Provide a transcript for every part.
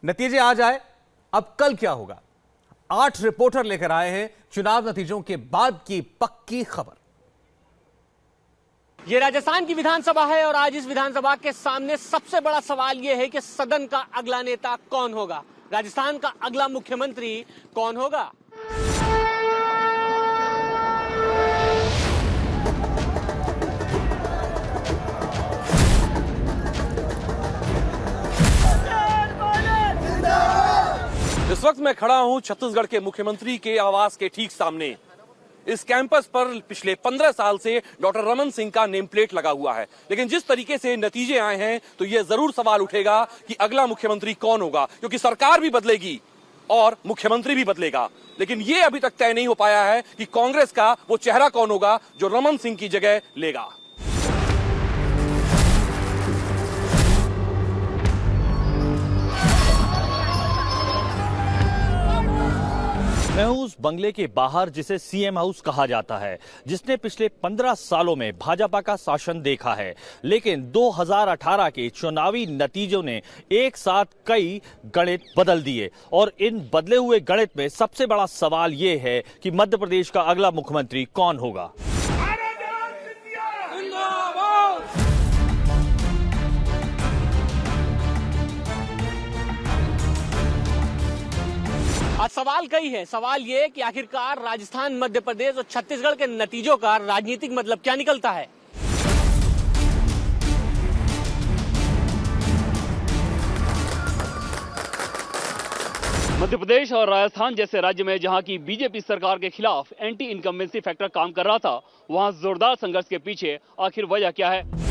नतीजे आ जाए, अब कल क्या होगा? 8 रिपोर्टर लेकर आए हैं चुनाव नतीजों के बाद की पक्की खबर। ये राजस्थान की विधानसभा है और आज इस विधानसभा के सामने सबसे बड़ा सवाल यह है कि सदन का अगला नेता कौन होगा, राजस्थान का अगला मुख्यमंत्री कौन होगा। इस वक्त मैं खड़ा हूं छत्तीसगढ़ के मुख्यमंत्री के आवास के ठीक सामने। इस कैंपस पर पिछले 15 साल से डॉक्टर रमन सिंह का नेम प्लेट लगा हुआ है, लेकिन जिस तरीके से नतीजे आए हैं तो यह जरूर सवाल उठेगा कि अगला मुख्यमंत्री कौन होगा, क्योंकि सरकार भी बदलेगी और मुख्यमंत्री भी बदलेगा। लेकिन यह अभी तक तय नहीं हो पाया है कि कांग्रेस का वो चेहरा कौन होगा जो रमन सिंह की जगह लेगा। मैं हूं उस बंगले के बाहर जिसे सीएम हाउस कहा जाता है, जिसने पिछले 15 सालों में भाजपा का शासन देखा है। लेकिन 2018 के चुनावी नतीजों ने एक साथ कई गणित बदल दिए और इन बदले हुए गणित में सबसे बड़ा सवाल यह है कि मध्य प्रदेश का अगला मुख्यमंत्री कौन होगा। आज सवाल कई है। सवाल ये कि आखिरकार राजस्थान, मध्य प्रदेश और छत्तीसगढ़ के नतीजों का राजनीतिक मतलब क्या निकलता है। मध्य प्रदेश और राजस्थान जैसे राज्य में जहां की बीजेपी सरकार के खिलाफ एंटी इनकम्बेंसी फैक्टर काम कर रहा था, वहां जोरदार संघर्ष के पीछे आखिर वजह क्या है।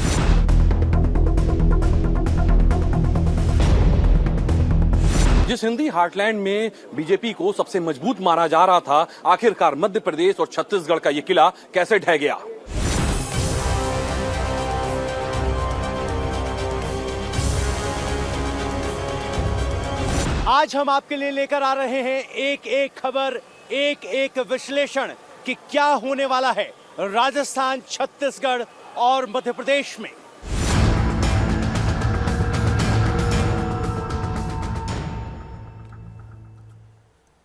जिस हिंदी हार्टलैंड में बीजेपी को सबसे मजबूत माना जा रहा था, आखिरकार मध्य प्रदेश और छत्तीसगढ़ का यह किला कैसे ढह गया। आज हम आपके लिए लेकर आ रहे हैं एक एक खबर, एक एक विश्लेषण कि क्या होने वाला है राजस्थान, छत्तीसगढ़ और मध्य प्रदेश में।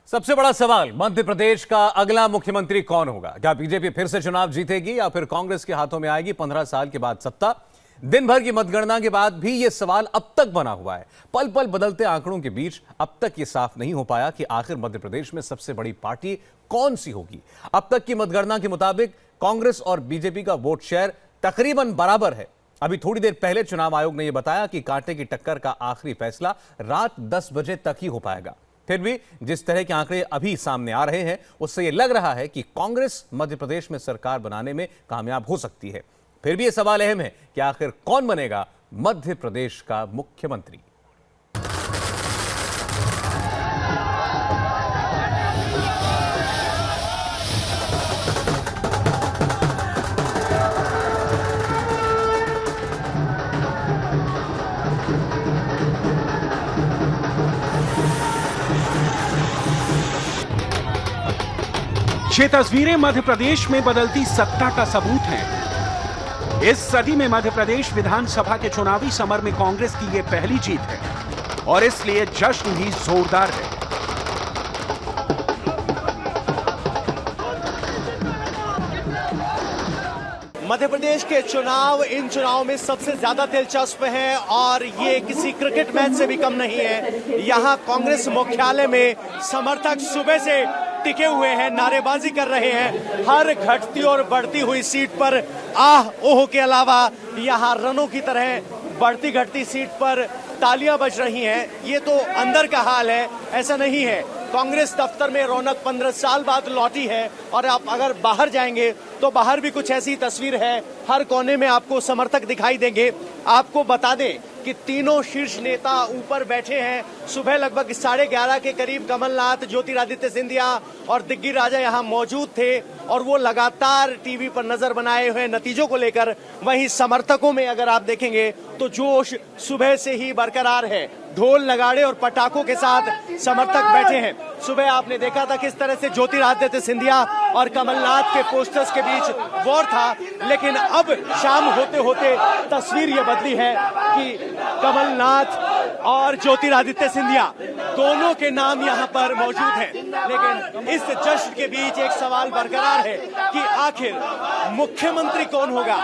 सबसे बड़ा सवाल, मध्य प्रदेश का अगला मुख्यमंत्री कौन होगा? क्या बीजेपी फिर से चुनाव जीतेगी या फिर कांग्रेस के हाथों में आएगी 15 साल के बाद सत्ता? दिन भर की मतगणना के बाद भी यह सवाल अब तक बना हुआ है। पल पल बदलते आंकड़ों के बीच अब तक यह साफ नहीं हो पाया कि आखिर मध्य प्रदेश में सबसे बड़ी पार्टी कौन सी होगी। अब तक की मतगणना के मुताबिक कांग्रेस और बीजेपी का वोट शेयर तकरीबन बराबर है। अभी थोड़ी देर पहले चुनाव आयोग ने यह बताया कि कांटे की टक्कर का आखिरी फैसला रात 10 बजे तक ही हो पाएगा। फिर भी जिस तरह के आंकड़े अभी सामने आ रहे हैं, उससे यह लग रहा है कि कांग्रेस मध्य प्रदेश में सरकार बनाने में कामयाब हो सकती है। फिर भी यह सवाल अहम है कि आखिर कौन बनेगा मध्य प्रदेश का मुख्यमंत्री। ये तस्वीरें मध्य प्रदेश में बदलती सत्ता का सबूत हैं। इस सदी में मध्य प्रदेश विधानसभा के चुनावी समर में कांग्रेस की ये पहली जीत है और इसलिए जश्न भी जोरदार है। मध्य प्रदेश के चुनाव इन चुनाव में सबसे ज्यादा दिलचस्प है और ये किसी क्रिकेट मैच से भी कम नहीं है। यहाँ कांग्रेस मुख्यालय में समर्थक सुबह से टिके हुए हैं, नारेबाजी कर रहे हैं। हर घटती और बढ़ती हुई सीट पर आह ओह के अलावा यहाँ रनों की तरह बढ़ती घटती सीट पर तालियां बज रही हैं। ये तो अंदर का हाल है, ऐसा नहीं है। कांग्रेस दफ्तर में रौनक 15 साल बाद लौटी है और आप अगर बाहर जाएंगे तो बाहर भी कुछ ऐसी तस्वीर है। हर कोने में आपको समर्थक दिखाई देंगे। आपको बता दें कि तीनों शीर्ष नेता ऊपर बैठे हैं। सुबह लगभग 11:30 के करीब कमलनाथ, ज्योतिरादित्य सिंधिया और दिग्गी राजा यहाँ मौजूद थे और वो लगातार टीवी पर नजर बनाए हुए नतीजों को लेकर। वहीं समर्थकों में अगर आप देखेंगे तो जोश सुबह से ही बरकरार है। ढोल नगाड़े और पटाखों के साथ समर्थक बैठे हैं। सुबह आपने देखा था किस तरह से ज्योतिरादित्य सिंधिया और कमलनाथ के पोस्टर्स के बीच वॉर था, लेकिन अब शाम होते होते तस्वीर ये बदली है कि कमलनाथ और ज्योतिरादित्य सिंधिया, दोनों के नाम यहाँ पर मौजूद हैं। लेकिन इस जश्न के बीच एक सवाल बरकरार है कि आखिर मुख्यमंत्री कौन होगा।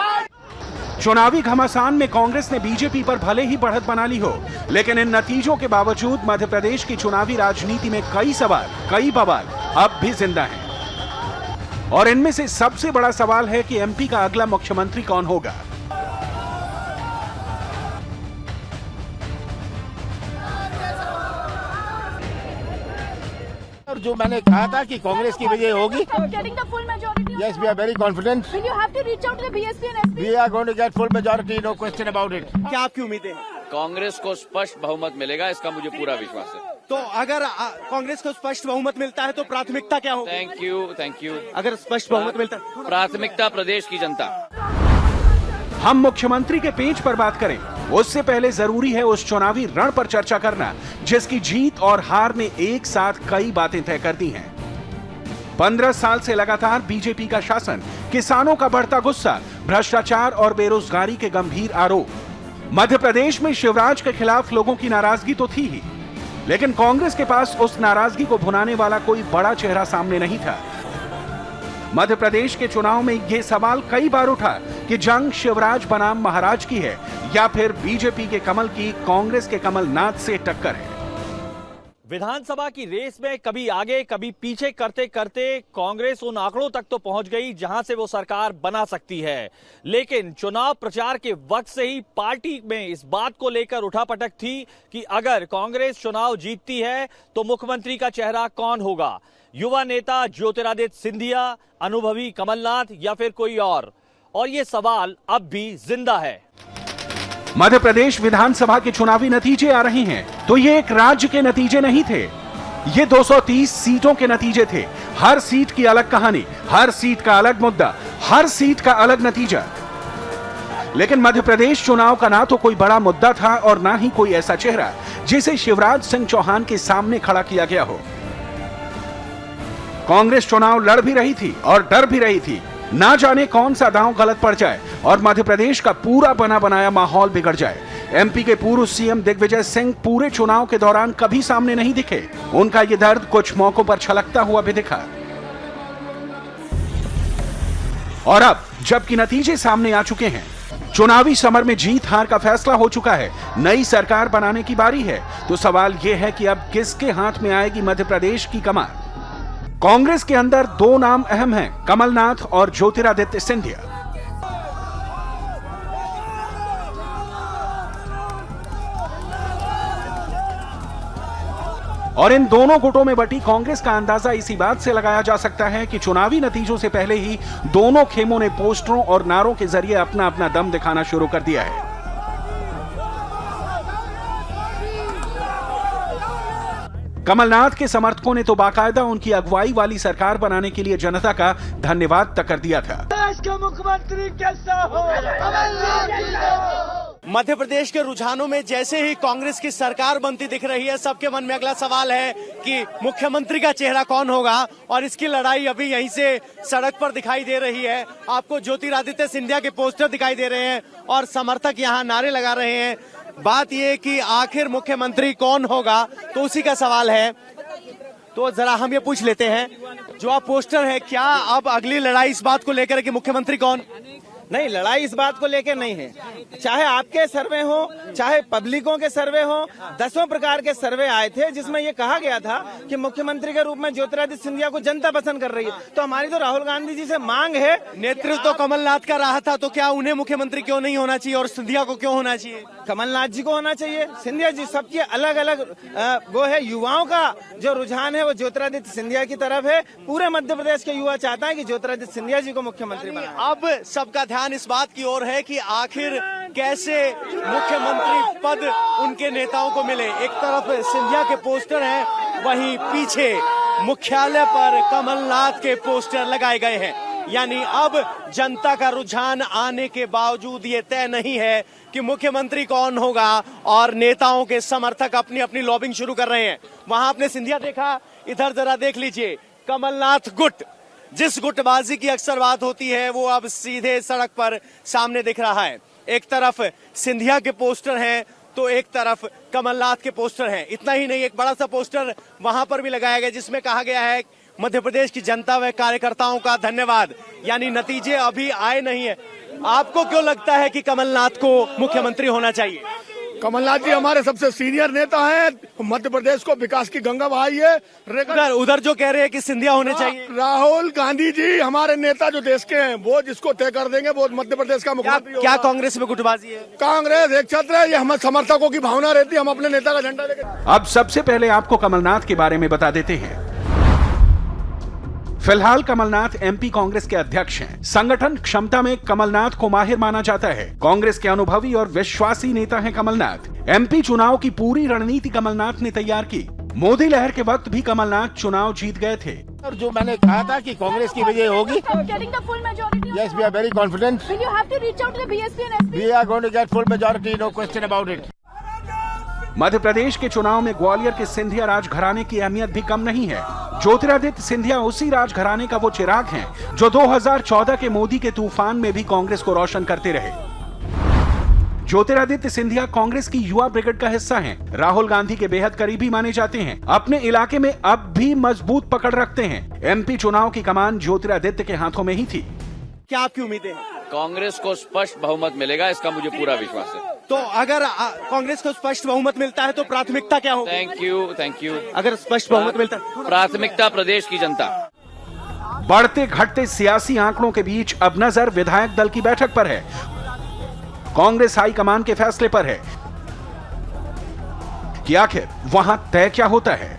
चुनावी घमासान में कांग्रेस ने बीजेपी पर भले ही बढ़त बना ली हो, लेकिन इन नतीजों के बावजूद मध्य प्रदेश की चुनावी राजनीति में कई सवाल, कई बवाल अब भी जिंदा हैं। और इनमें से सबसे बड़ा सवाल है कि एमपी का अगला मुख्यमंत्री कौन होगा। और जो मैंने कहा था कि कांग्रेस की विजय होगी, yes, we are very confident. Will you have to reach out to the BSP and SP? We are going to get full majority, no question about it. क्या आपकी उम्मीदें हैं? कांग्रेस को स्पष्ट बहुमत मिलेगा, इसका मुझे पूरा विश्वास है। तो अगर कांग्रेस को स्पष्ट बहुमत मिलता है तो प्राथमिकता क्या होगी? Thank you. अगर स्पष्ट बहुमत मिलता है, प्राथमिकता प्रदेश की जनता। हम मुख्यमंत्री के पेज पर बात करें, उससे पहले जरूरी है उस चुनावी रण पर चर्चा करना जिसकी जीत और हार ने एक साथ कई बातें तय कर दी हैं। 15 साल से लगातार बीजेपी का शासन, किसानों का बढ़ता गुस्सा, भ्रष्टाचार और बेरोजगारी के गंभीर आरोप। मध्य प्रदेश में शिवराज के खिलाफ लोगों की नाराजगी तो थी ही, लेकिन कांग्रेस के पास उस नाराजगी को भुनाने वाला कोई बड़ा चेहरा सामने नहीं था। मध्य प्रदेश के चुनाव में यह सवाल कई बार उठा कि जंग शिवराज बनाम महाराज की है या फिर बीजेपी के कमल की कांग्रेस के कमलनाथ से टक्कर है। विधानसभा की रेस में कभी आगे कभी पीछे करते करते कांग्रेस उन आंकड़ों तक तो पहुंच गई जहां से वो सरकार बना सकती है, लेकिन चुनाव प्रचार के वक्त से ही पार्टी में इस बात को लेकर उठापटक थी कि अगर कांग्रेस चुनाव जीतती है तो मुख्यमंत्री का चेहरा कौन होगा। युवा नेता ज्योतिरादित्य सिंधिया, अनुभवी कमलनाथ या फिर कोई और ये सवाल अब भी जिंदा है। मध्य प्रदेश विधानसभा के चुनावी नतीजे आ रहे हैं तो ये एक राज्य के नतीजे नहीं थे, ये 230 सीटों के नतीजे थे। हर सीट की अलग कहानी, हर सीट का अलग मुद्दा, हर सीट का अलग नतीजा। लेकिन मध्य प्रदेश चुनाव का ना तो कोई बड़ा मुद्दा था और ना ही कोई ऐसा चेहरा जिसे शिवराज सिंह चौहान के सामने खड़ा किया गया हो। कांग्रेस चुनाव लड़ भी रही थी और डर भी रही थी, ना जाने कौन सा दांव गलत पड़ जाए और मध्य प्रदेश का पूरा बना बनाया माहौल बिगड़ जाए। एमपी के पूर्व सीएम दिग्विजय सिंह पूरे चुनाव के दौरान कभी सामने नहीं दिखे। उनका ये दर्द कुछ मौकों पर छलकता हुआ भी दिखा। और अब जबकि नतीजे सामने आ चुके हैं, चुनावी समर में जीत हार का फैसला हो चुका है, नई सरकार बनाने की बारी है, तो सवाल यह है कि अब किसके हाथ में आएगी मध्य प्रदेश की कमान। कांग्रेस के अंदर दो नाम अहम हैं, कमलनाथ और ज्योतिरादित्य सिंधिया। और इन दोनों गुटों में बटी कांग्रेस का अंदाजा इसी बात से लगाया जा सकता है कि चुनावी नतीजों से पहले ही दोनों खेमों ने पोस्टरों और नारों के जरिए अपना अपना दम दिखाना शुरू कर दिया है। कमलनाथ के समर्थकों ने तो बाकायदा उनकी अगुवाई वाली सरकार बनाने के लिए जनता का धन्यवाद तक कर दिया था। देश का मुख्यमंत्री कैसा हो? मध्य प्रदेश के रुझानों में जैसे ही कांग्रेस की सरकार बनती दिख रही है, सबके मन में अगला सवाल है कि मुख्यमंत्री का चेहरा कौन होगा। और इसकी लड़ाई अभी यहीं से सड़क पर दिखाई दे रही है। आपको ज्योतिरादित्य सिंधिया के पोस्टर दिखाई दे रहे हैं और समर्थक यहाँ नारे लगा रहे हैं। बात यह कि आखिर मुख्यमंत्री कौन होगा, तो उसी का सवाल है। तो जरा हम ये पूछ लेते हैं, जो आप पोस्टर है, क्या अब अगली लड़ाई इस बात को लेकर कि मुख्यमंत्री कौन? नहीं, लड़ाई इस बात को लेकर नहीं है। चाहे आपके सर्वे हो, चाहे पब्लिकों के सर्वे हो, 10 प्रकार के सर्वे आए थे जिसमें ये कहा गया था कि मुख्यमंत्री के रूप में ज्योतिरादित्य सिंधिया को जनता पसंद कर रही है। तो हमारी तो राहुल गांधी जी से मांग है। नेतृत्व तो कमलनाथ का रहा था, तो क्या उन्हें मुख्यमंत्री क्यों नहीं होना चाहिए और सिंधिया को क्यों होना चाहिए? कमलनाथ जी को होना चाहिए, सिंधिया जी, सबकी अलग अलग वो है। युवाओं का जो रुझान है वो ज्योतिरादित्य सिंधिया की तरफ है। पूरे मध्य प्रदेश के युवा चाहता है कि ज्योतिरादित्य सिंधिया जी को मुख्यमंत्री बनाएं। अब सबका ध्यान इस बात की ओर है कि आखिर कैसे मुख्यमंत्री पद उनके नेताओं को मिले। एक तरफ सिंधिया के पोस्टर हैं, वहीं पीछे मुख्यालय पर कमलनाथ के पोस्टर लगाए गए हैं। यानी अब जनता का रुझान आने के बावजूद ये तय नहीं है कि मुख्यमंत्री कौन होगा और नेताओं के समर्थक अपनी अपनी लॉबिंग शुरू कर रहे हैं। वहां आपने सिंधिया देखा, इधर जरा देख लीजिए कमलनाथ गुट। जिस गुटबाजी की अक्सर बात होती है वो अब सीधे सड़क पर सामने दिख रहा है। एक तरफ सिंधिया के पोस्टर हैं तो एक तरफ कमलनाथ के पोस्टर हैं। इतना ही नहीं, एक बड़ा सा पोस्टर वहां पर भी लगाया गया जिसमें कहा गया है मध्य प्रदेश की जनता व कार्यकर्ताओं का धन्यवाद। यानी नतीजे अभी आए नहीं है। आपको क्यों लगता है कि कमलनाथ को मुख्यमंत्री होना चाहिए? कमलनाथ जी हमारे सबसे सीनियर नेता हैं। मध्य प्रदेश को विकास की गंगा बहाई है। उधर जो कह रहे हैं कि सिंधिया होने चाहिए। राहुल गांधी जी हमारे नेता जो देश के हैं, वो जिसको तय कर देंगे वो मध्य प्रदेश का मुख्यमंत्री होगा। क्या कांग्रेस में गुटबाजी है? कांग्रेस एक छत्र है। ये हमें समर्थकों की भावना रहती है, हम अपने नेता का झंडा लेकर। अब सबसे पहले आपको कमलनाथ के बारे में बता देते हैं। फिलहाल कमलनाथ एमपी कांग्रेस के अध्यक्ष हैं। संगठन क्षमता में कमलनाथ को माहिर माना जाता है। कांग्रेस के अनुभवी और विश्वासी नेता हैं कमलनाथ। एमपी चुनाव की पूरी रणनीति कमलनाथ ने तैयार की। मोदी लहर के वक्त भी कमलनाथ चुनाव जीत गए थे। और जो मैंने कहा था कि कांग्रेस की विजय होगी, yes, we are very confident. Will you have to reach out to the BSP and SP? We are going to get full majority, no question about it. Madhya Pradesh के चुनाव में ग्वालियर के सिंधिया राजघराने की अहमियत भी कम नहीं है। ज्योतिरादित्य सिंधिया उसी राजघराने का वो चिराग हैं जो 2014 के मोदी के तूफान में भी कांग्रेस को रोशन करते रहे। ज्योतिरादित्य सिंधिया कांग्रेस की युवा ब्रिगेड का हिस्सा हैं। राहुल गांधी के बेहद करीबी माने जाते हैं। अपने इलाके में अब भी मजबूत पकड़ रखते हैं। एमपी चुनाव की कमान ज्योतिरादित्य के हाथों में ही थी। क्या आपकी उम्मीदें हैं? कांग्रेस को स्पष्ट बहुमत मिलेगा, इसका मुझे पूरा विश्वास है। तो अगर कांग्रेस को स्पष्ट बहुमत मिलता है तो प्राथमिकता क्या होगी? Thank you. अगर स्पष्ट बहुमत मिलता है, प्राथमिकता प्रदेश की जनता। बढ़ते घटते सियासी आंकड़ों के बीच अब नजर विधायक दल की बैठक पर है। कांग्रेस हाईकमान के फैसले पर है कि आखिर वहां तय क्या होता है।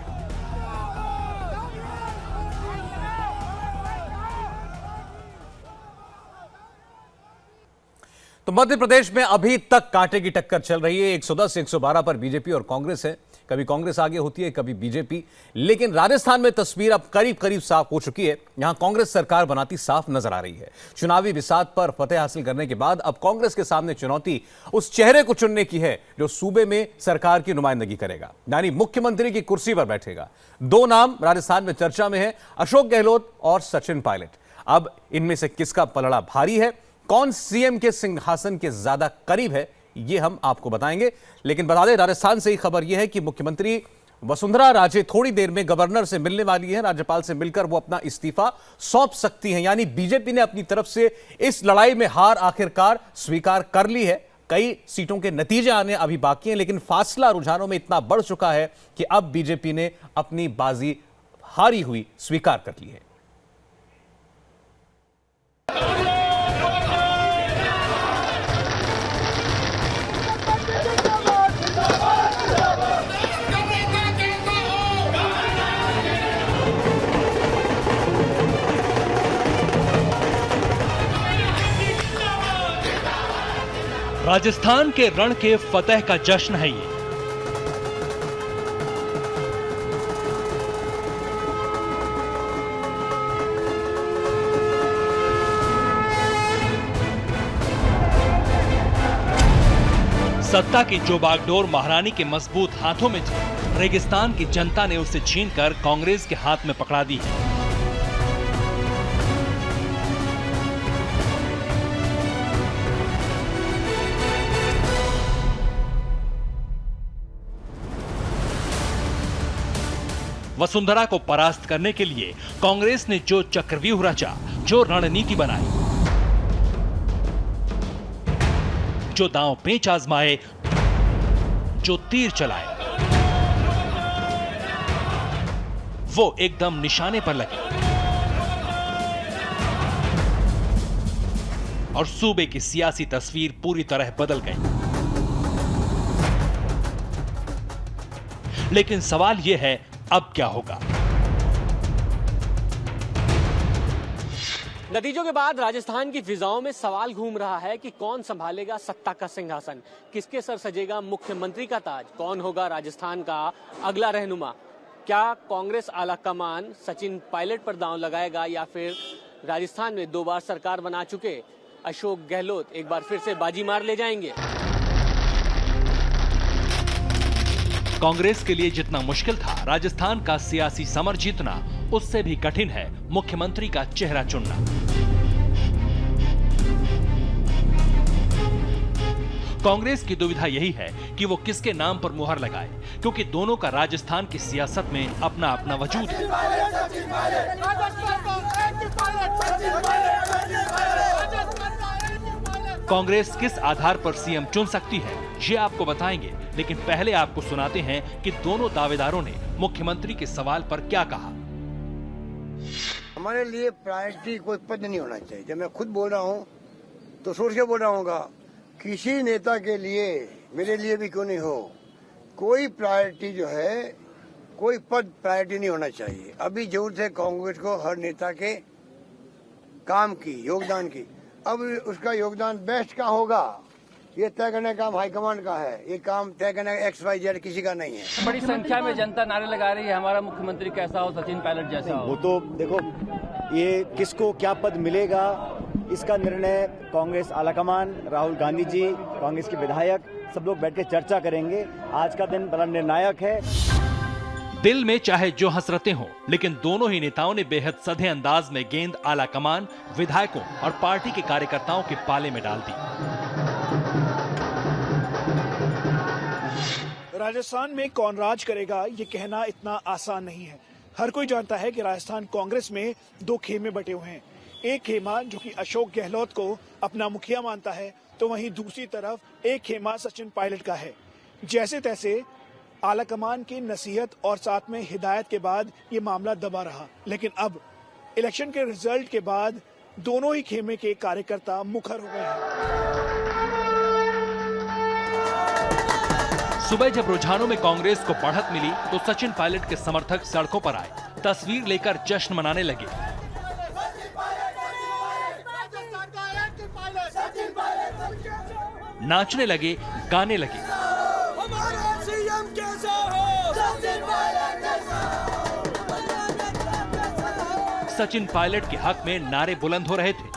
तो मध्य प्रदेश में अभी तक कांटे की टक्कर चल रही है। 110 से 112 पर बीजेपी और कांग्रेस है। कभी कांग्रेस आगे होती है, कभी बीजेपी। लेकिन राजस्थान में तस्वीर अब करीब करीब साफ हो चुकी है। यहां कांग्रेस सरकार बनाती साफ नजर आ रही है। चुनावी बिसात पर फतेह हासिल करने के बाद अब कांग्रेस के सामने चुनौती उस चेहरे को चुनने की है जो सूबे में सरकार की नुमाइंदगी करेगा, यानी मुख्यमंत्री की कुर्सी पर बैठेगा। दो नाम राजस्थान में चर्चा में है, अशोक गहलोत और सचिन पायलट। अब इनमें से किसका पलड़ा भारी है, कौन सीएम के सिंहासन के ज्यादा करीब है, ये हम आपको बताएंगे। लेकिन बता दें, राजस्थान से ही खबर यह है कि मुख्यमंत्री वसुंधरा राजे थोड़ी देर में गवर्नर से मिलने वाली है। राज्यपाल से मिलकर वो अपना इस्तीफा सौंप सकती हैं। यानी बीजेपी ने अपनी तरफ से इस लड़ाई में हार आखिरकार स्वीकार कर ली है। कई सीटों के नतीजे आने अभी बाकी हैं, लेकिन फासला रुझानों में इतना बढ़ चुका है कि अब बीजेपी ने अपनी बाजी हारी हुई स्वीकार कर ली है। राजस्थान के रण के फतेह का जश्न है ये। सत्ता की जो बागडोर महारानी के मजबूत हाथों में थी, रेगिस्तान की जनता ने उसे छीनकर कांग्रेस के हाथ में पकड़ा दी है। वसुंधरा को परास्त करने के लिए कांग्रेस ने जो चक्रव्यूह रचा, जो रणनीति बनाई, जो दांव पेंच आजमाए, जो तीर चलाए, वो एकदम निशाने पर लगे और सूबे की सियासी तस्वीर पूरी तरह बदल गई। लेकिन सवाल यह है, अब क्या होगा? नतीजों के बाद राजस्थान की फिजाओं में सवाल घूम रहा है कि कौन संभालेगा सत्ता का सिंहासन, किसके सर सजेगा मुख्यमंत्री का ताज, कौन होगा राजस्थान का अगला रहनुमा। क्या कांग्रेस आला कमान सचिन पायलट पर दांव लगाएगा या फिर राजस्थान में 2 बार सरकार बना चुके अशोक गहलोत एक बार फिर से बाजी मार ले जाएंगे? कांग्रेस के लिए जितना मुश्किल था राजस्थान का सियासी समर जीतना, उससे भी कठिन है मुख्यमंत्री का चेहरा चुनना। कांग्रेस की दुविधा यही है कि वो किसके नाम पर मुहर लगाए, क्योंकि दोनों का राजस्थान की सियासत में अपना अपना वजूद है। कांग्रेस किस आधार पर सीएम चुन सकती है, ये आपको बताएंगे, लेकिन पहले आपको सुनाते हैं कि दोनों दावेदारों ने मुख्यमंत्री के सवाल पर क्या कहा। हमारे लिए प्रायोरिटी कोई पद नहीं होना चाहिए। जब मैं खुद बोल रहा हूँ तो सोच के बोल रहा हूँ, किसी नेता के लिए, मेरे लिए भी क्यों नहीं हो, कोई प्रायोरिटी जो है, कोई पद प्रायोरिटी नहीं होना चाहिए। अभी जरूरत है कांग्रेस को हर नेता के काम की, योगदान की। अब उसका योगदान बेस्ट का होगा, ये तय करने का काम हाईकमांड का है। ये काम तय करने का XYZ किसी का नहीं है। बड़ी संख्या में जनता नारे लगा रही है हमारा मुख्यमंत्री कैसा हो, सचिन पायलट जैसा हो। वो तो देखो, ये किसको क्या पद मिलेगा इसका निर्णय कांग्रेस आलाकमान, राहुल गांधी जी, कांग्रेस के विधायक सब लोग बैठ के चर्चा करेंगे। आज का दिन बड़ा निर्णायक है। दिल में चाहे जो हसरतें हों, लेकिन दोनों ही नेताओं ने बेहद सधे अंदाज में गेंद आलाकमान, विधायकों और पार्टी के कार्यकर्ताओं के पाले में डाल दी। राजस्थान में कौन राज करेगा, ये कहना इतना आसान नहीं है। हर कोई जानता है कि राजस्थान कांग्रेस में दो खेमे बटे हुए हैं। एक खेमा जो कि अशोक गहलोत को अपना मुखिया मानता है, तो वहीं दूसरी तरफ एक खेमा सचिन पायलट का है। जैसे तैसे आलाकमान की नसीहत और साथ में हिदायत के बाद ये मामला दबा रहा, लेकिन अब इलेक्शन के रिजल्ट के बाद दोनों ही खेमे के कार्यकर्ता मुखर हो गए हैं। सुबह जब रुझानों में कांग्रेस को बढ़त मिली तो सचिन पायलट के समर्थक सड़कों पर आए, तस्वीर लेकर जश्न मनाने लगे। नाचने लगे, गाने लगे। सचिन पायलट के हक में नारे बुलंद हो रहे थे।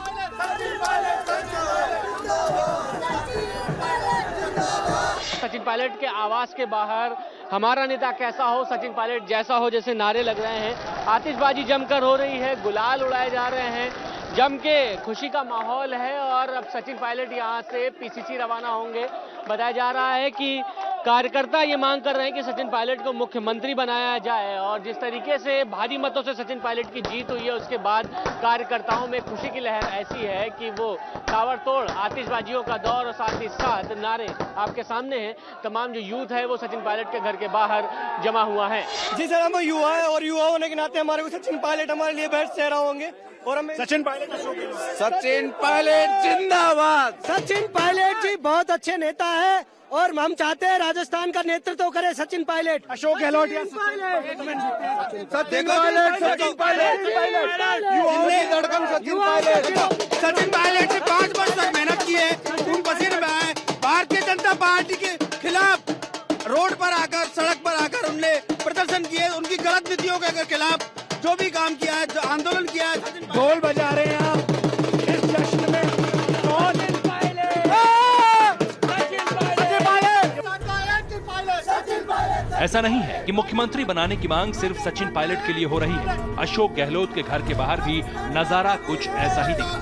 सचिन पायलट के आवास के बाहर हमारा नेता कैसा हो, सचिन पायलट जैसा हो, जैसे नारे लग रहे हैं। आतिशबाजी जमकर हो रही है, गुलाल उड़ाए जा रहे हैं, जम के खुशी का माहौल है। और अब सचिन पायलट यहां से PCC रवाना होंगे। बताया जा रहा है कि कार्यकर्ता ये मांग कर रहे हैं कि सचिन पायलट को मुख्यमंत्री बनाया जाए। और जिस तरीके से भारी मतों से सचिन पायलट की जीत हुई है, उसके बाद कार्यकर्ताओं में खुशी की लहर ऐसी है कि वो ताबड़तोड़ आतिशबाजियों का दौर और साथ ही साथ नारे आपके सामने हैं। तमाम जो यूथ है वो सचिन पायलट के घर के बाहर जमा हुआ है। जी सर, हम युवा है और युवा होने के नाते हमारे को सचिन पायलट हमारे लिए बेस्ट चेहरा होंगे। और हमें सचिन पायलट जिंदाबाद। सचिन पायलट जी बहुत अच्छे नेता है और हम चाहते हैं राजस्थान का नेतृत्व करे सचिन पायलट। अशोक गहलोत सचिन पायलट ने 5 वर्ष तक मेहनत की है, खून पसीने बहाए। भारतीय जनता पार्टी के खिलाफ रोड पर आकर, सड़क पर आकर उनने प्रदर्शन किए। उनकी गलत नीतियों के खिलाफ जो भी काम किया है, जो आंदोलन किया है। ढोल बजा रहे हैं आप इस जश्न में। ऐसा नहीं है कि मुख्यमंत्री बनाने की मांग सिर्फ सचिन पायलट के लिए हो रही है। अशोक गहलोत के घर के बाहर भी नजारा कुछ ऐसा ही दिखा।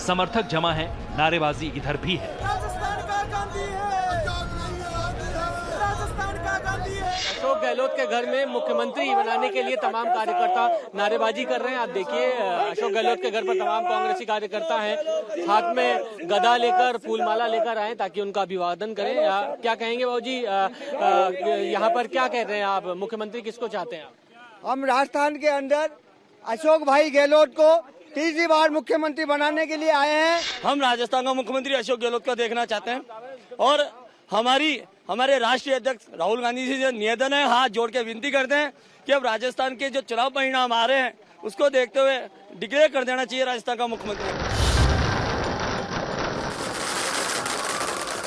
समर्थक जमा है, नारेबाजी इधर भी है। अशोक गहलोत के घर में मुख्यमंत्री बनाने के लिए तमाम कार्यकर्ता नारेबाजी कर रहे हैं। आप देखिए, अशोक गहलोत के घर पर तमाम कांग्रेसी कार्यकर्ता हैं, हाथ में गदा लेकर, फूलमाला लेकर आए ताकि उनका अभिवादन करें। क्या कहेंगे बाबू जी, यहाँ पर क्या कह रहे हैं आप, मुख्यमंत्री किसको चाहते हैं? हम राजस्थान के अंदर अशोक भाई गहलोत को तीसरी बार मुख्यमंत्री बनाने के लिए आए हैं। हम राजस्थान का मुख्यमंत्री अशोक गहलोत को देखना चाहते हैं और हमारे राष्ट्रीय अध्यक्ष राहुल गांधी जी से निवेदन है, हाथ जोड़ के विनती करते हैं कि अब राजस्थान के जो चुनाव परिणाम आ रहे हैं उसको देखते हुए डिक्लेयर कर देना चाहिए राजस्थान का मुख्यमंत्री।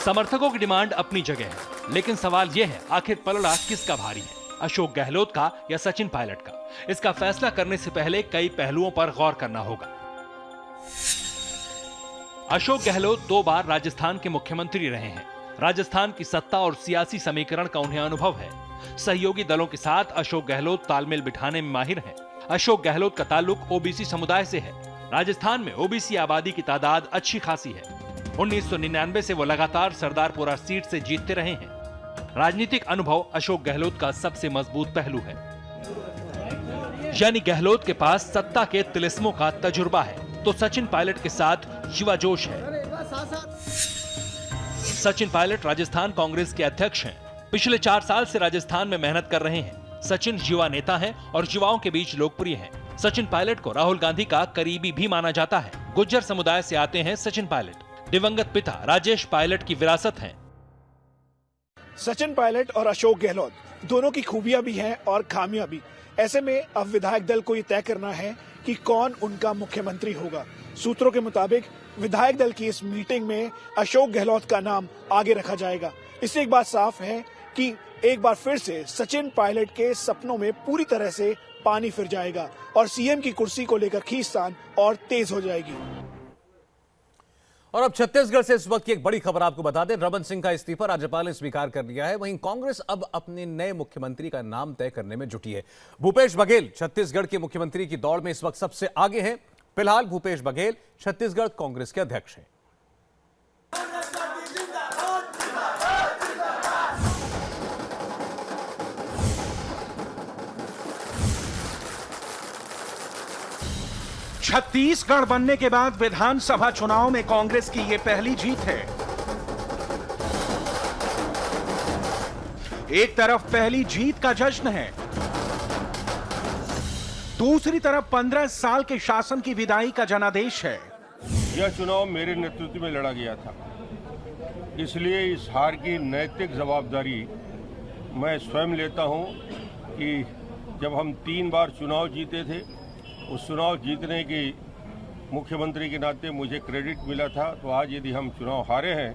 समर्थकों की डिमांड अपनी जगह है, लेकिन सवाल यह है, आखिर पलड़ा किसका भारी है, अशोक गहलोत का या सचिन पायलट का? इसका फैसला करने से पहले कई पहलुओं पर गौर करना होगा। अशोक गहलोत 2 बार राजस्थान के मुख्यमंत्री रहे हैं। राजस्थान की सत्ता और सियासी समीकरण का उन्हें अनुभव है। सहयोगी दलों के साथ अशोक गहलोत तालमेल बिठाने में माहिर हैं। अशोक गहलोत का ताल्लुक ओबीसी समुदाय से है। राजस्थान में ओबीसी आबादी की तादाद अच्छी खासी है। 1999 से वो लगातार सरदारपुरा सीट से जीतते रहे हैं। राजनीतिक अनुभव अशोक गहलोत का सबसे मजबूत पहलू है, यानी गहलोत के पास सत्ता के तिलिस्मों का तजुर्बा है तो सचिन पायलट के साथ युवा जोश है। सचिन पायलट राजस्थान कांग्रेस के अध्यक्ष हैं। पिछले 4 साल से राजस्थान में मेहनत कर रहे हैं। सचिन युवा नेता हैं और युवाओं के बीच लोकप्रिय हैं। सचिन पायलट को राहुल गांधी का करीबी भी माना जाता है। गुज्जर समुदाय से आते हैं सचिन पायलट। दिवंगत पिता राजेश पायलट की विरासत है। सचिन पायलट और अशोक गहलोत दोनों की खूबियां भी हैं और खामियां भी। ऐसे में अब विधायक दल को ये तय करना है कि कौन उनका मुख्यमंत्री होगा। सूत्रों के मुताबिक विधायक दल की इस मीटिंग में अशोक गहलोत का नाम आगे रखा जाएगा। इससे एक बात साफ है कि एक बार फिर से सचिन पायलट के सपनों में पूरी तरह से पानी फिर जाएगा और सीएम की कुर्सी को लेकर खींचतान और तेज हो जाएगी। और अब छत्तीसगढ़ से इस वक्त की एक बड़ी खबर आपको बता दें। रमन सिंह का इस्तीफा राज्यपाल ने स्वीकार कर लिया है। वहीं कांग्रेस अब अपने नए मुख्यमंत्री का नाम तय करने में जुटी है। भूपेश बघेल छत्तीसगढ़ के मुख्यमंत्री की दौड़ में इस वक्त सबसे आगे हैं। फिलहाल भूपेश बघेल छत्तीसगढ़ कांग्रेस के अध्यक्ष हैं। छत्तीसगढ़ बनने के बाद विधानसभा चुनाव में कांग्रेस की यह पहली जीत है। एक तरफ पहली जीत का जश्न है, दूसरी तरफ 15 साल के शासन की विदाई का जनादेश है। यह चुनाव मेरे नेतृत्व में लड़ा गया था, इसलिए इस हार की नैतिक जवाबदारी मैं स्वयं लेता हूं कि जब हम 3 बार चुनाव जीते थे, उस चुनाव जीतने की मुख्यमंत्री के नाते मुझे क्रेडिट मिला था। तो आज यदि हम चुनाव हारे हैं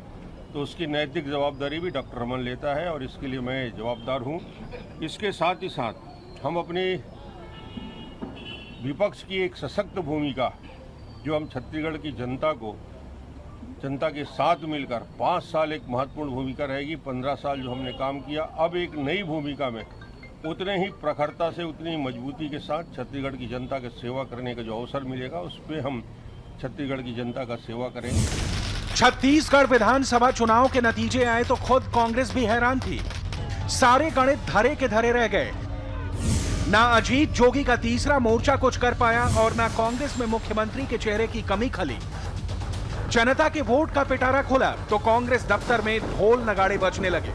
तो उसकी नैतिक जवाबदारी भी डॉक्टर रमन लेता है और इसके लिए मैं जवाबदार हूं। इसके साथ ही साथ हम अपनी विपक्ष की एक सशक्त भूमिका जो हम छत्तीसगढ़ की जनता के साथ मिलकर 5 साल एक महत्वपूर्ण भूमिका रहेगी। 15 साल जो हमने काम किया, अब एक नई भूमिका में उतने ही प्रखरता से, उतनी ही मजबूती के साथ छत्तीसगढ़ की जनता की सेवा करने का जो अवसर मिलेगा उस पर हम छत्तीसगढ़ की जनता का सेवा करेंगे। छत्तीसगढ़ विधानसभा चुनाव के नतीजे आए तो खुद कांग्रेस भी हैरान थी। सारे गणित धरे के धरे रह गए। ना अजीत जोगी का तीसरा मोर्चा कुछ कर पाया और ना कांग्रेस में मुख्यमंत्री के चेहरे की कमी खली। जनता के वोट का पिटारा खुला तो कांग्रेस दफ्तर में ढोल नगाड़े बजने लगे।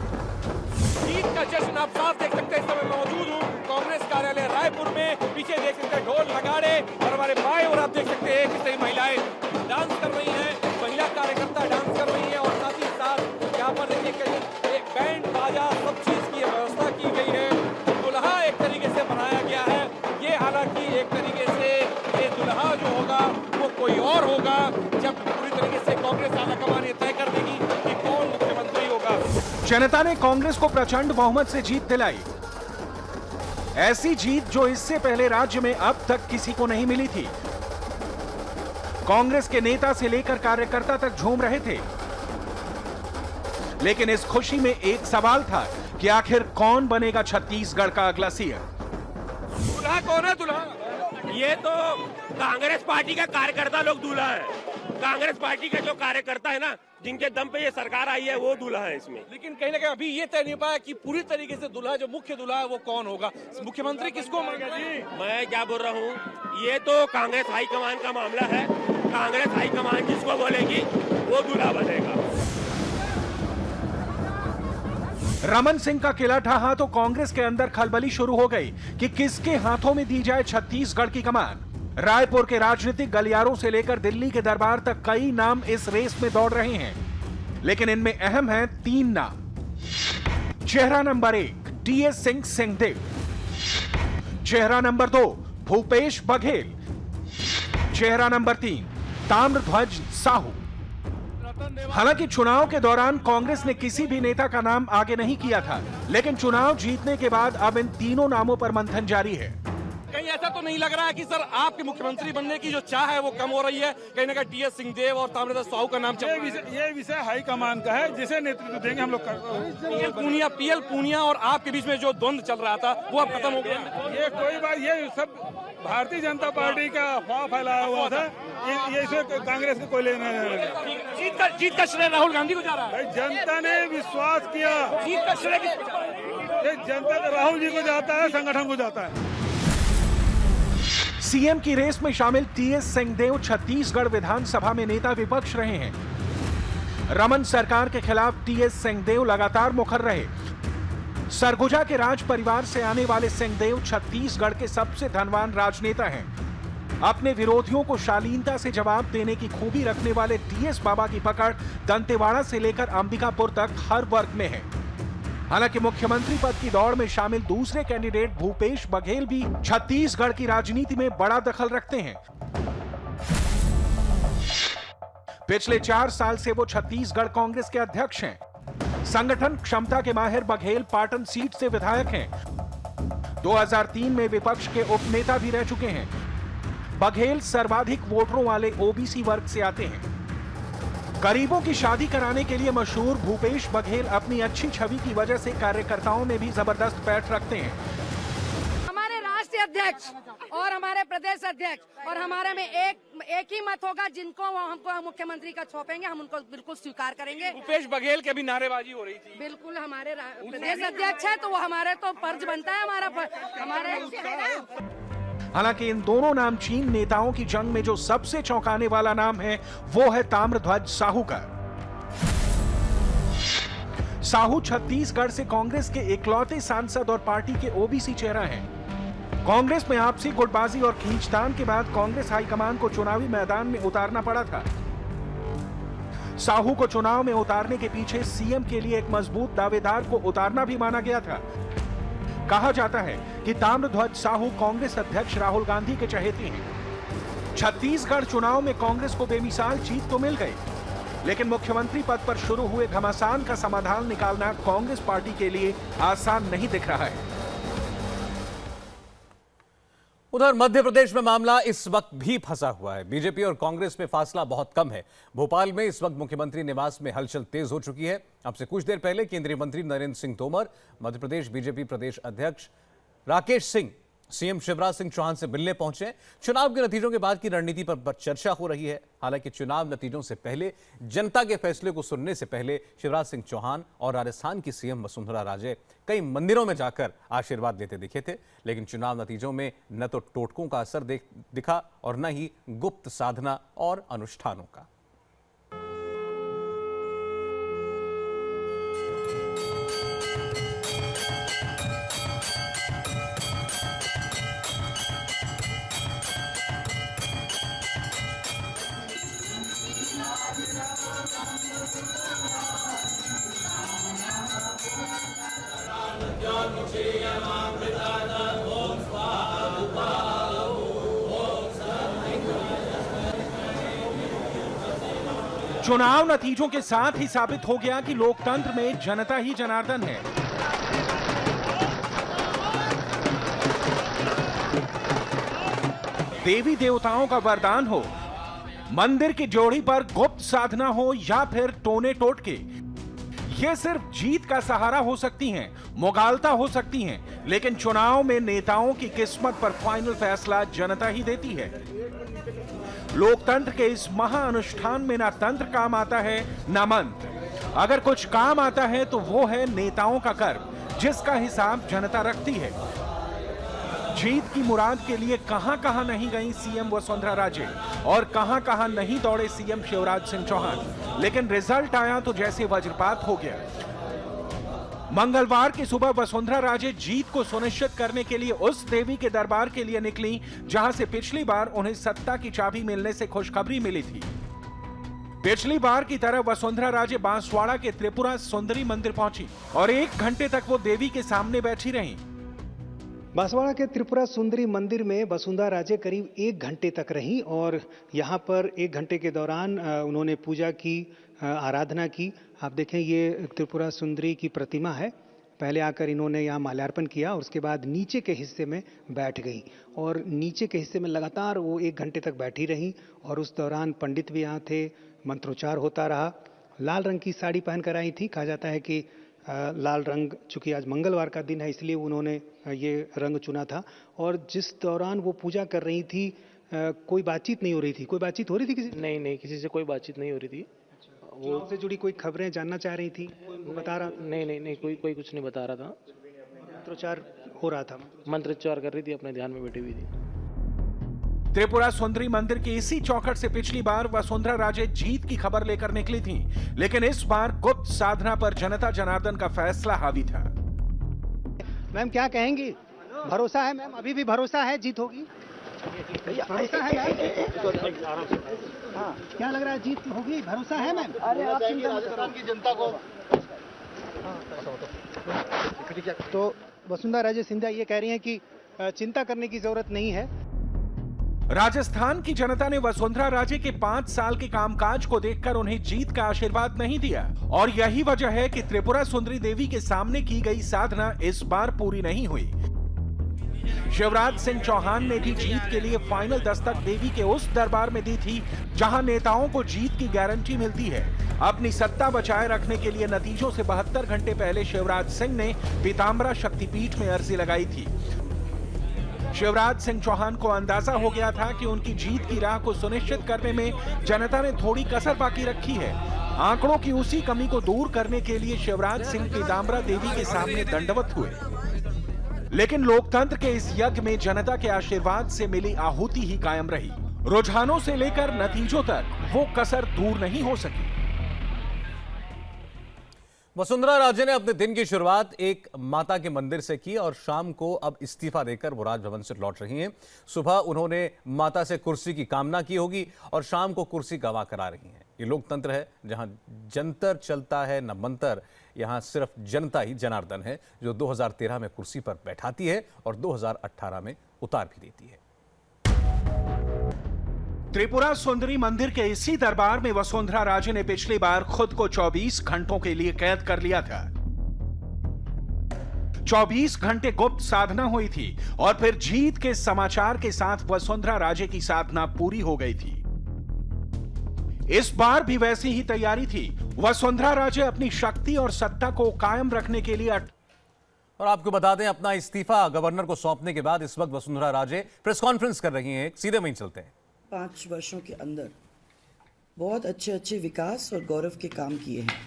जीत का जश्न आप साफ देख सकते हैं। इस समय मौजूद हूँ कांग्रेस कार्यालय रायपुर में। पीछे देख सकते हैं ढोल नगाड़े और हमारे बाएं और आप देख सकते हैं किस तरह महिलाएं डांस कर रही हैं, महिला कार्यकर्ता डांस कर रही है और साथ ही साथ यहाँ पर देखिए एक बैंड बाजा सब चीज की व्यवस्था की गई है। दुल्हा एक तरीके से बनाया गया है। ये हालांकि एक तरीके से ये दुल्हा जो होगा वो कोई और होगा जब पूरी तरीके से कांग्रेस आलाकमान ये तय कर देगी कि कौन मुख्यमंत्री होगा। जनता ने कांग्रेस को प्रचंड बहुमत से जीत दिलाई। ऐसी जीत जो इससे पहले राज्य में अब तक किसी को नहीं मिली थी। कांग्रेस के नेता से लेकर कार्यकर्ता तक झूम रहे थे। लेकिन इस खुशी में एक सवाल था कि आखिर कौन बनेगा छत्तीसगढ़ का अगला सीएम। दूल्हा कौन है? दूल्हा ये तो कांग्रेस पार्टी का कार्यकर्ता लोग दूल्हा है। कांग्रेस पार्टी का जो कार्यकर्ता है ना, जिनके दम पे ये सरकार आई है, वो दूल्हा है इसमें। लेकिन कहीं ना कहीं अभी ये तय नहीं पाया कि पूरी तरीके से दूल्हा जो मुख्य दूल्हा है वो कौन होगा। मुख्यमंत्री किसको मांगा जी? मैं क्या बोल रहा हूँ, ये तो कांग्रेस हाईकमान का मामला है। कांग्रेस हाईकमान जिसको बोलेगी वो दूल्हा बनेगा। रमन सिंह का किला ढहा तो कांग्रेस के अंदर खलबली शुरू हो गई कि किसके हाथों में दी जाए छत्तीसगढ़ की कमान। रायपुर के राजनीतिक गलियारों से लेकर दिल्ली के दरबार तक कई नाम इस रेस में दौड़ रहे हैं, लेकिन इनमें अहम हैं 3 नाम। चेहरा नंबर 1 टीएस सिंह सिंहदेव, चेहरा नंबर 2 भूपेश बघेल, चेहरा नंबर 3 ताम्रध्वज साहू। हालांकि चुनाव के दौरान कांग्रेस ने किसी भी नेता का नाम आगे नहीं किया था, लेकिन चुनाव जीतने के बाद अब इन तीनों नामों पर मंथन जारी है। कहीं ऐसा तो नहीं लग रहा है कि सर आपके मुख्यमंत्री बनने की जो चाह है वो कम हो रही है? कहीं ना कहीं टीएस सिंहदेव और ताम्रध्वज साहू का नाम चल रहा है। ये विषय हाईकमान का है, जिसे नेतृत्व देंगे हम लोग। पीएल पूनिया और आपके बीच में जो द्वंद्व चल रहा था वो अब खत्म हो गया। ये कोई बात, ये सब भारतीय जनता पार्टी का अफवाह फैलाया हुआ था, ये इसमें कांग्रेस के कोई लेना नहीं। जीत का श्रेय राहुल गांधी को जा रहा है। भाई जनता ने विश्वास किया, जीत का श्रेय किसको जा रहा है? ये जनता राहुल जी को जाता है, संगठन को जाता है। सीएम की रेस में शामिल टीएस सिंहदेव छत्तीसगढ़ विधानसभा में नेता विपक्ष रहे हैं। रमन सरकार के खिलाफ टीएस सिंहदेव लगातार मुखर रहे। सरगुजा के राज परिवार से आने वाले सिंहदेव छत्तीसगढ़ के सबसे धनवान राजनेता हैं। अपने विरोधियों को शालीनता से जवाब देने की खूबी रखने वाले टीएस बाबा की पकड़ दंतेवाड़ा से लेकर अंबिकापुर तक हर वर्ग में है। हालांकि मुख्यमंत्री पद की दौड़ में शामिल दूसरे कैंडिडेट भूपेश बघेल भी छत्तीसगढ़ की राजनीति में बड़ा दखल रखते हैं। पिछले 4 साल से वो छत्तीसगढ़ कांग्रेस के अध्यक्ष हैं। संगठन क्षमता के माहिर बघेल पाटन सीट से विधायक हैं। 2003 में विपक्ष के उपनेता भी रह चुके हैं। बघेल सर्वाधिक वोटरों वाले ओबीसी वर्ग से आते हैं। गरीबों की शादी कराने के लिए मशहूर भूपेश बघेल अपनी अच्छी छवि की वजह से कार्यकर्ताओं में भी जबरदस्त पैठ रखते हैं। हमारे राष्ट्रीय अध्यक्ष और हमारे प्रदेश अध्यक्ष और हमारे में एक ही मत होगा, जिनको हमको मुख्यमंत्री का सौंपेंगे हम उनको बिल्कुल स्वीकार करेंगे। भूपेश बघेल के भी नारेबाजी हो रही थी। बिल्कुल हमारे प्रदेश अध्यक्ष है तो वो हमारे तो फर्ज बनता है हमारे। हालांकि इन दोनों नामचीन नेताओं की जंग में जो सबसे चौंकाने वाला नाम है वो है ताम्रध्वज साहू का। साहू छत्तीसगढ़ से कांग्रेस के इकलौते सांसद और पार्टी के ओबीसी चेहरा हैं। कांग्रेस में आपसी गुटबाजी और खींचतान के बाद कांग्रेस हाईकमान को चुनावी मैदान में उतारना पड़ा था। साहू को चुनाव में उतारने के पीछे सीएम के लिए एक मजबूत दावेदार को उतारना भी माना गया था। कहा जाता है कि ताम्रध्वज साहू कांग्रेस अध्यक्ष राहुल गांधी के चहेते हैं। छत्तीसगढ़ चुनाव में कांग्रेस को बेमिसाल जीत तो मिल गई, लेकिन मुख्यमंत्री पद पर शुरू हुए घमासान का समाधान निकालना कांग्रेस पार्टी के लिए आसान नहीं दिख रहा है। उधर मध्य प्रदेश में मामला इस वक्त भी फंसा हुआ है। बीजेपी और कांग्रेस में फासला बहुत कम है। भोपाल में इस वक्त मुख्यमंत्री निवास में हलचल तेज हो चुकी है। अब से कुछ देर पहले केंद्रीय मंत्री नरेंद्र सिंह तोमर, मध्य प्रदेश बीजेपी प्रदेश अध्यक्ष राकेश सिंह, सीएम शिवराज सिंह चौहान से मिलने पहुंचे। चुनाव के नतीजों के बाद की रणनीति पर चर्चा हो रही है। हालांकि चुनाव नतीजों से पहले, जनता के फैसले को सुनने से पहले शिवराज सिंह चौहान और राजस्थान की सीएम वसुंधरा राजे कई मंदिरों में जाकर आशीर्वाद देते दिखे थे। लेकिन चुनाव नतीजों में न तो टोटकों का असर दिखा और न ही गुप्त साधना और अनुष्ठानों का। चुनाव नतीजों के साथ ही साबित हो गया कि लोकतंत्र में जनता ही जनार्दन है। देवी देवताओं का वरदान हो, मंदिर की जोड़ी पर गुप्त साधना हो या फिर टोने टोटके, ये सिर्फ जीत का सहारा हो सकती हैं, मुगालता हो सकती हैं, लेकिन चुनाव में नेताओं की किस्मत पर फाइनल फैसला जनता ही देती है। लोकतंत्र के इस महाअनुष्ठान में ना तंत्र काम आता है ना मंत्र। अगर कुछ काम आता है तो वो है नेताओं का कर्म, जिसका हिसाब जनता रखती है। जीत की मुराद के लिए कहां-कहां नहीं गई सीएम वसुंधरा राजे और कहां-कहां नहीं दौड़े सीएम शिवराज सिंह चौहान, लेकिन रिजल्ट आया तो जैसे वज्रपात हो गया। मंगलवार की सुबह वसुंधरा राजे जीत को सुनिश्चित करने के लिए उस देवी के दरबार के लिए निकली जहां से पिछली बार उन्हें सत्ता की चाबी मिलने से खुशखबरी मिली थी। पिछली बार की तरह वसुंधरा राजे बांसवाड़ा के त्रिपुरा सुंदरी मंदिर पहुंची और 1 घंटे तक वो देवी के सामने बैठी रहीं। बांसवाड़ा के त्रिपुरा सुंदरी मंदिर में वसुंधरा राजे करीब 1 घंटे तक रहीं और यहाँ पर 1 घंटे के दौरान उन्होंने पूजा की, आराधना की। आप देखें ये त्रिपुरा सुंदरी की प्रतिमा है। पहले आकर इन्होंने यहाँ माल्यार्पण किया और उसके बाद नीचे के हिस्से में बैठ गई और नीचे के हिस्से में लगातार वो 1 घंटे तक बैठी रहीं और उस दौरान पंडित भी यहाँ थे, मंत्रोच्चार होता रहा। लाल रंग की साड़ी पहनकर आई थी। कहा जाता है कि लाल रंग, चूंकि आज मंगलवार का दिन है इसलिए उन्होंने ये रंग चुना था। और जिस दौरान वो पूजा कर रही थी कोई बातचीत नहीं हो रही थी? कोई बातचीत हो रही थी किसी? नहीं, किसी से कोई बातचीत नहीं हो रही थी। वो से जुड़ी कोई खबरें जानना चाह रही थी? वो बता रहा? नहीं, कोई कुछ नहीं बता रहा था। मंत्रोच्चार हो रहा था? मंत्रोच्चार कर रही थी, अपने ध्यान में बैठी हुई थी। त्रिपुरा सुंदरी मंदिर की इसी चौखट से पिछली बार वसुंधरा राजे जीत की खबर लेकर निकली थीं, लेकिन इस बार गुप्त साधना पर जनता जनार्दन का फैसला हावी था। मैम क्या कहेंगी? भरोसा है मैम? अभी भी भरोसा है जीत होगी? भरोसा है मैम? हाँ, क्या लग रहा है जीत होगी? भरोसा है मैम? अरे आप राजस्थान की जनता को। तो वसुंधरा राजे सिंधिया ये कह रही हैं कि चिंता करने की जरूरत नहीं है। राजस्थान की जनता ने वसुंधरा राजे के 5 साल के कामकाज को देखकर उन्हें जीत का आशीर्वाद नहीं दिया, और यही वजह है कि त्रिपुरा सुंदरी देवी के सामने की गई साधना इस बार पूरी नहीं हुई। शिवराज सिंह चौहान ने भी जीत के लिए फाइनल दस्तक देवी के उस दरबार में दी थी जहां नेताओं को जीत की गारंटी मिलती है। अपनी सत्ता बचाए रखने के लिए नतीजों से 72 घंटे पहले शिवराज सिंह ने पीताम्बरा शक्तिपीठ में अर्जी लगाई थी। शिवराज सिंह चौहान को अंदाजा हो गया था कि उनकी जीत की राह को सुनिश्चित करने में जनता ने थोड़ी कसर बाकी रखी है। आंकड़ों की उसी कमी को दूर करने के लिए शिवराज सिंह पीताम्बरा देवी के सामने दंडवत हुए, लेकिन लोकतंत्र के इस यज्ञ में जनता के आशीर्वाद से मिली आहुति ही कायम रही। रुझानों से लेकर नतीजों तक वो कसर दूर नहीं हो सकी। वसुंधरा राजे ने अपने दिन की शुरुआत एक माता के मंदिर से की और शाम को अब इस्तीफा देकर वो राजभवन से लौट रही हैं। सुबह उन्होंने माता से कुर्सी की कामना की होगी और शाम को कुर्सी गवा करा रही हैं। ये लोकतंत्र है जहां जंतर चलता है न मंतर। यहां सिर्फ जनता ही जनार्दन है जो 2013 में कुर्सी पर बैठाती है और 2018 में उतार भी देती है। त्रिपुरा सुंदरी मंदिर के इसी दरबार में वसुंधरा राजे ने पिछली बार खुद को 24 घंटों के लिए कैद कर लिया था। 24 घंटे गुप्त साधना हुई थी और फिर जीत के समाचार के साथ वसुंधरा राजे की साधना पूरी हो गई थी। इस बार भी वैसी ही तैयारी थी। वसुंधरा राजे अपनी शक्ति और सत्ता को कायम रखने के लिए और आपको बता दें, अपना इस्तीफा गवर्नर को सौंपने के बाद इस वक्त वसुंधरा राजे प्रेस कॉन्फ्रेंस कर रही हैं। सीधे वहीं चलते हैं। 5 वर्षों के अंदर बहुत अच्छे विकास और गौरव के काम किए हैं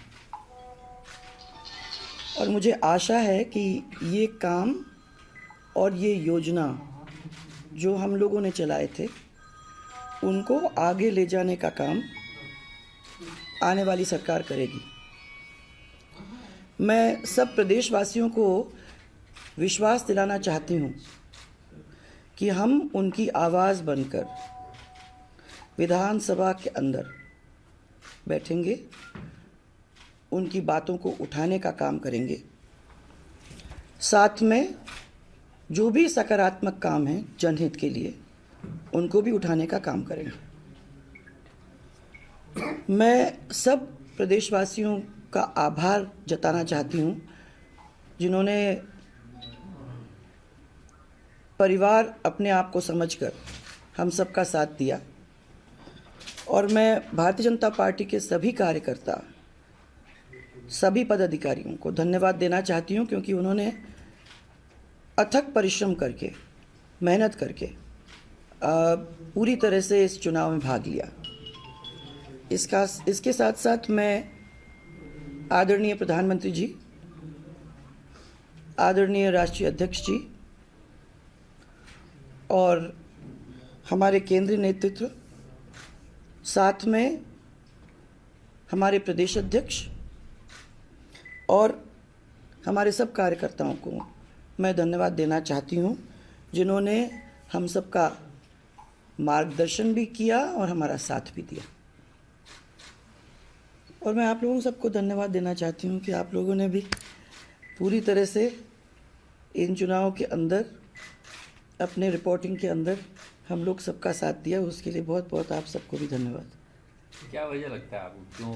और मुझे आशा है कि ये काम और ये योजना जो हम लोगों ने चलाए थे उनको आगे ले जाने का काम आने वाली सरकार करेगी। मैं सब प्रदेशवासियों को विश्वास दिलाना चाहती हूँ कि हम उनकी आवाज़ बनकर विधानसभा के अंदर बैठेंगे, उनकी बातों को उठाने का काम करेंगे। साथ में जो भी सकारात्मक काम है जनहित के लिए उनको भी उठाने का काम करेंगे। मैं सब प्रदेशवासियों का आभार जताना चाहती हूँ जिन्होंने परिवार अपने आप को समझकर हम सबका साथ दिया, और मैं भारतीय जनता पार्टी के सभी कार्यकर्ता, सभी पदाधिकारियों को धन्यवाद देना चाहती हूं क्योंकि उन्होंने अथक परिश्रम करके, मेहनत करके पूरी तरह से इस चुनाव में भाग लिया। इसके साथ साथ मैं आदरणीय प्रधानमंत्री जी, आदरणीय राष्ट्रीय अध्यक्ष जी और हमारे केंद्रीय नेतृत्व, साथ में हमारे प्रदेश अध्यक्ष और हमारे सब कार्यकर्ताओं को मैं धन्यवाद देना चाहती हूं जिन्होंने हम सबका मार्गदर्शन भी किया और हमारा साथ भी दिया। और मैं आप लोगों सबको धन्यवाद देना चाहती हूं कि आप लोगों ने भी पूरी तरह से इन चुनाव के अंदर, अपने रिपोर्टिंग के अंदर हम लोग सबका साथ दिया। उसके लिए बहुत बहुत आप सबको भी धन्यवाद। क्या वजह लगता है आपको क्यों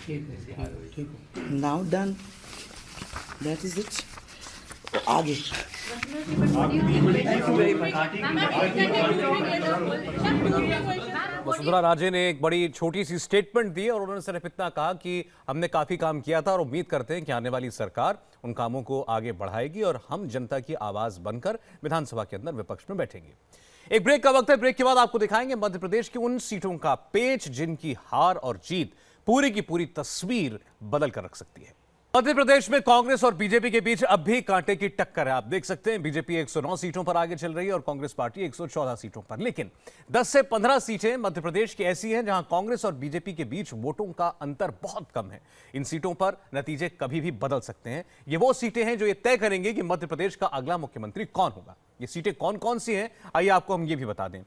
इस तरह से हार हुई? Now done, that is it. आगे thank you very much. Vasundhara Raje ने एक बड़ी छोटी सी स्टेटमेंट दी और उन्होंने सिर्फ इतना कहा कि हमने काफी काम किया था और उम्मीद करते हैं कि आने वाली सरकार उन कामों को आगे बढ़ाएगी और हम जनता की आवाज बनकर विधानसभा के अंदर विपक्ष में बैठेंगे। एक ब्रेक का वक्त है। ब्रेक के बाद आपको दिखाएंगे मध्य प्रदेश की उन सीटों का पेच जिनकी हार और जीत पूरी की पूरी तस्वीर बदल कर रख सकती है। मध्य प्रदेश में कांग्रेस और बीजेपी के बीच अब भी कांटे की टक्कर है। आप देख सकते हैं बीजेपी 109 सीटों पर आगे चल रही है और कांग्रेस पार्टी 114 सीटों पर। लेकिन 10 से 15 सीटें मध्य प्रदेश की ऐसी हैं जहां कांग्रेस और बीजेपी के बीच वोटों का अंतर बहुत कम है। इन सीटों पर नतीजे कभी भी बदल सकते हैं। ये वो सीटें हैं जो ये तय करेंगे कि मध्य प्रदेश का अगला मुख्यमंत्री कौन होगा। ये सीटें कौन कौन सी हैं, आइए आपको हम ये भी बता दें।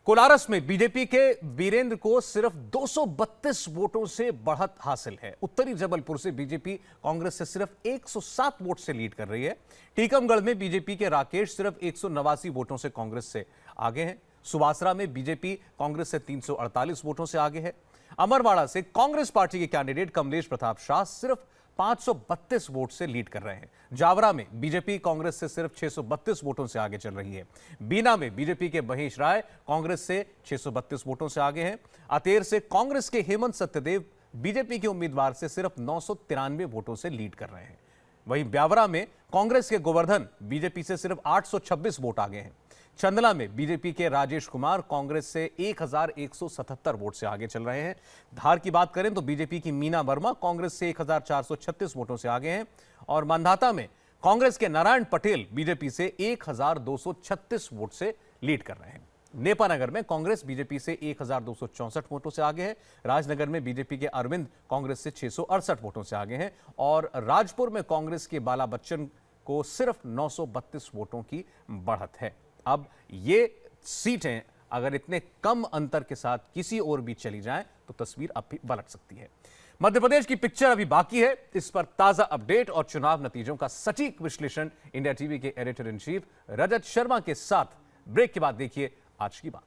कोलारस में बीजेपी के वीरेंद्र को सिर्फ 232 वोटों से बढ़त हासिल है। उत्तरी जबलपुर से बीजेपी कांग्रेस से सिर्फ 107 वोट से लीड कर रही है। टीकमगढ़ में बीजेपी के राकेश सिर्फ 189 वोटों से कांग्रेस से आगे हैं। सुवासरा में बीजेपी कांग्रेस से 348 वोटों से आगे है। अमरवाड़ा से कांग्रेस पार्टी के कैंडिडेट कमलेश प्रताप शाह सिर्फ 532 वोट से लीड कर रहे हैं। जावरा में बीजेपी कांग्रेस से सिर्फ 632 वोटों से आगे चल रही है। बीना में बीजेपी के महेश राय कांग्रेस से 632 वोटों से आगे हैं। अतेर से कांग्रेस के हेमंत सत्यदेव बीजेपी के उम्मीदवार से सिर्फ 993 वोटों से लीड कर रहे हैं। वहीं ब्यावरा में कांग्रेस के गोवर्धन बीजेपी से सिर्फ 826 वोट आगे हैं। चंदला में बीजेपी के राजेश कुमार कांग्रेस से 1177 वोट से आगे चल रहे हैं। धार की बात करें तो बीजेपी की मीना वर्मा कांग्रेस से 1436 वोटों से आगे हैं और मांधाता में कांग्रेस के नारायण पटेल बीजेपी से 1236 वोट से लीड कर रहे हैं। नेपानगर में कांग्रेस बीजेपी से 1264 वोटों से आगे है। राजनगर में बीजेपी के अरविंद कांग्रेस से 668 वोटों से आगे हैं और राजपुर में कांग्रेस के बाला बच्चन को सिर्फ 932 वोटों की बढ़त है। अब ये सीटें अगर इतने कम अंतर के साथ किसी और भी चली जाएं तो तस्वीर अब भी पलट सकती है। मध्य प्रदेश की पिक्चर अभी बाकी है। इस पर ताजा अपडेट और चुनाव नतीजों का सटीक विश्लेषण इंडिया टीवी के editor in chief Rajat Sharma के साथ ब्रेक के बाद देखिए आज की बात।